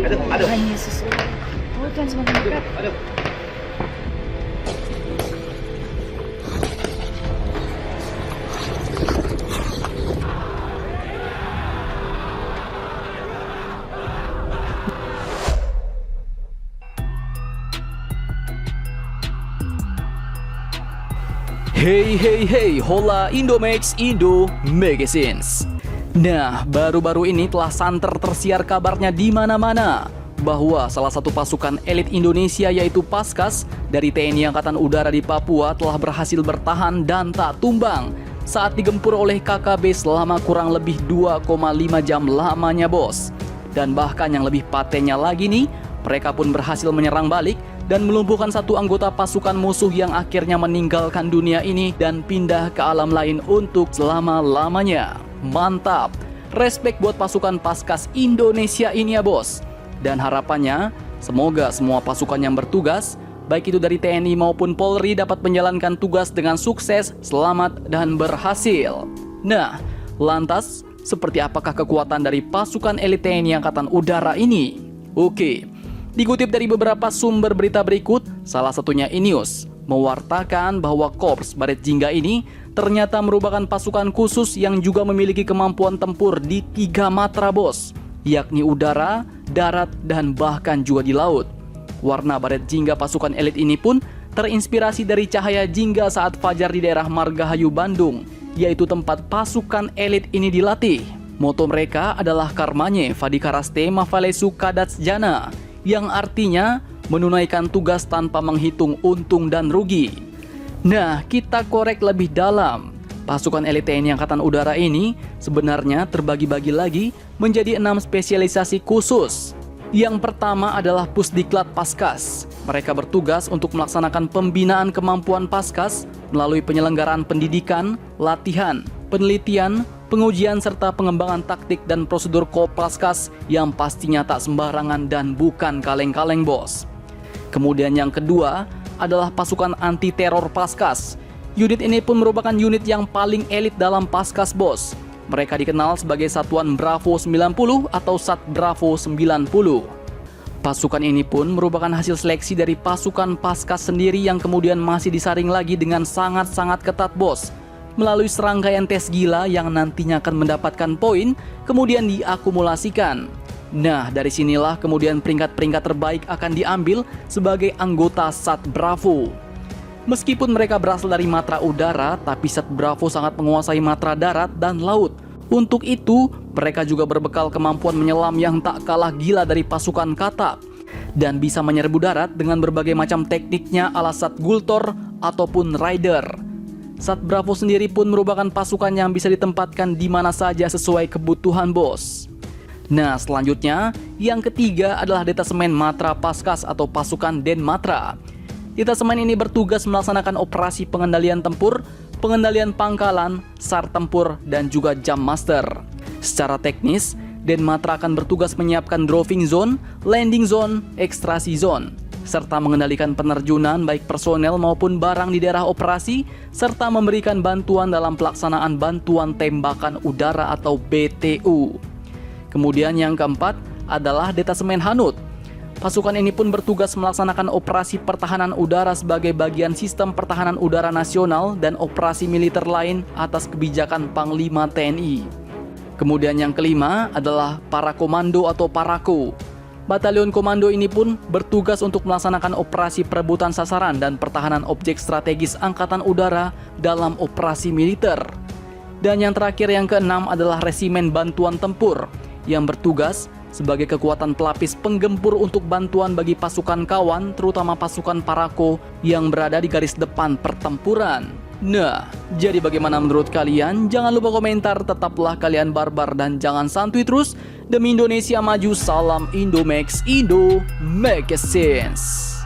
Tuhan Yesus. Oh Tuhan, semakin dekat. Hey, hola Indomax Indo Magazines. Nah, baru-baru ini telah santer tersiar kabarnya di mana-mana bahwa salah satu pasukan elit Indonesia yaitu Paskas dari TNI Angkatan Udara di Papua telah berhasil bertahan dan tak tumbang saat digempur oleh KKB selama kurang lebih 2,5 jam lamanya, bos. Dan bahkan yang lebih patennya lagi nih, mereka pun berhasil menyerang balik dan melumpuhkan satu anggota pasukan musuh yang akhirnya meninggalkan dunia ini dan pindah ke alam lain untuk selama-lamanya. Mantap, respect buat pasukan Paskas Indonesia ini ya bos. Dan harapannya, semoga semua pasukan yang bertugas, baik itu dari TNI maupun Polri, dapat menjalankan tugas dengan sukses, selamat, dan berhasil. Nah, lantas, seperti apakah kekuatan dari pasukan elit TNI Angkatan Udara ini? Oke, dikutip dari beberapa sumber berita berikut, salah satunya Inews, mewartakan bahwa Korps Baret Jingga ini ternyata merupakan pasukan khusus yang juga memiliki kemampuan tempur di 3 matra, bos, yakni udara, darat, dan bahkan juga di laut. Warna Baret Jingga pasukan elit ini pun terinspirasi dari cahaya jingga saat fajar di daerah Margahayu, Bandung, yaitu tempat pasukan elit ini dilatih. Moto mereka adalah Karmanye Fadikaraste Mafalesu Kadats Jana, yang artinya menunaikan tugas tanpa menghitung untung dan rugi. Nah, kita korek lebih dalam. Pasukan elit TNI Angkatan Udara ini sebenarnya terbagi-bagi lagi menjadi 6 spesialisasi khusus. Yang pertama adalah Pusdiklat Paskas. Mereka bertugas untuk melaksanakan pembinaan kemampuan Paskas melalui penyelenggaraan pendidikan, latihan, penelitian, pengujian serta pengembangan taktik dan prosedur Kopaskas yang pastinya tak sembarangan dan bukan kaleng-kaleng, bos. Kemudian yang kedua adalah pasukan anti teror Paskas. Unit ini pun merupakan unit yang paling elit dalam Paskas, bos. Mereka dikenal sebagai Satuan Bravo 90 atau Sat Bravo 90. Pasukan ini pun merupakan hasil seleksi dari pasukan Paskas sendiri yang kemudian masih disaring lagi dengan sangat-sangat ketat, bos, melalui serangkaian tes gila yang nantinya akan mendapatkan poin, kemudian diakumulasikan. Nah, dari sinilah kemudian peringkat-peringkat terbaik akan diambil sebagai anggota Sat Bravo. Meskipun mereka berasal dari matra udara, tapi Sat Bravo sangat menguasai matra darat dan laut. Untuk itu, mereka juga berbekal kemampuan menyelam yang tak kalah gila dari pasukan Katak, dan bisa menyerbu darat dengan berbagai macam tekniknya ala Sat Gultor ataupun Rider. Sat Bravo sendiri pun merupakan pasukan yang bisa ditempatkan di mana saja sesuai kebutuhan, bos. Nah, selanjutnya, yang ketiga adalah Detasemen Matra Paskas atau pasukan Den Matra. Detasemen ini bertugas melaksanakan operasi pengendalian tempur, pengendalian pangkalan, SAR tempur, dan juga jam master. Secara teknis, Den Matra akan bertugas menyiapkan dropping zone, landing zone, ekstrasi zone, serta mengendalikan penerjunan baik personel maupun barang di daerah operasi, serta memberikan bantuan dalam pelaksanaan bantuan tembakan udara atau BTU. Kemudian yang keempat adalah Detasemen Hanut. Pasukan ini pun bertugas melaksanakan operasi pertahanan udara sebagai bagian sistem pertahanan udara nasional dan operasi militer lain atas kebijakan Panglima TNI. Kemudian yang kelima adalah Para Komando atau Parako. Batalion komando ini pun bertugas untuk melaksanakan operasi perebutan sasaran dan pertahanan objek strategis Angkatan Udara dalam operasi militer. Dan yang terakhir yang keenam adalah Resimen Bantuan Tempur yang bertugas sebagai kekuatan pelapis penggempur untuk bantuan bagi pasukan kawan, terutama pasukan Parako yang berada di garis depan pertempuran. Nah, jadi bagaimana menurut kalian? Jangan lupa komentar, tetaplah kalian barbar dan jangan santuy terus. Demi Indonesia maju, salam Indomax Indo Magazines.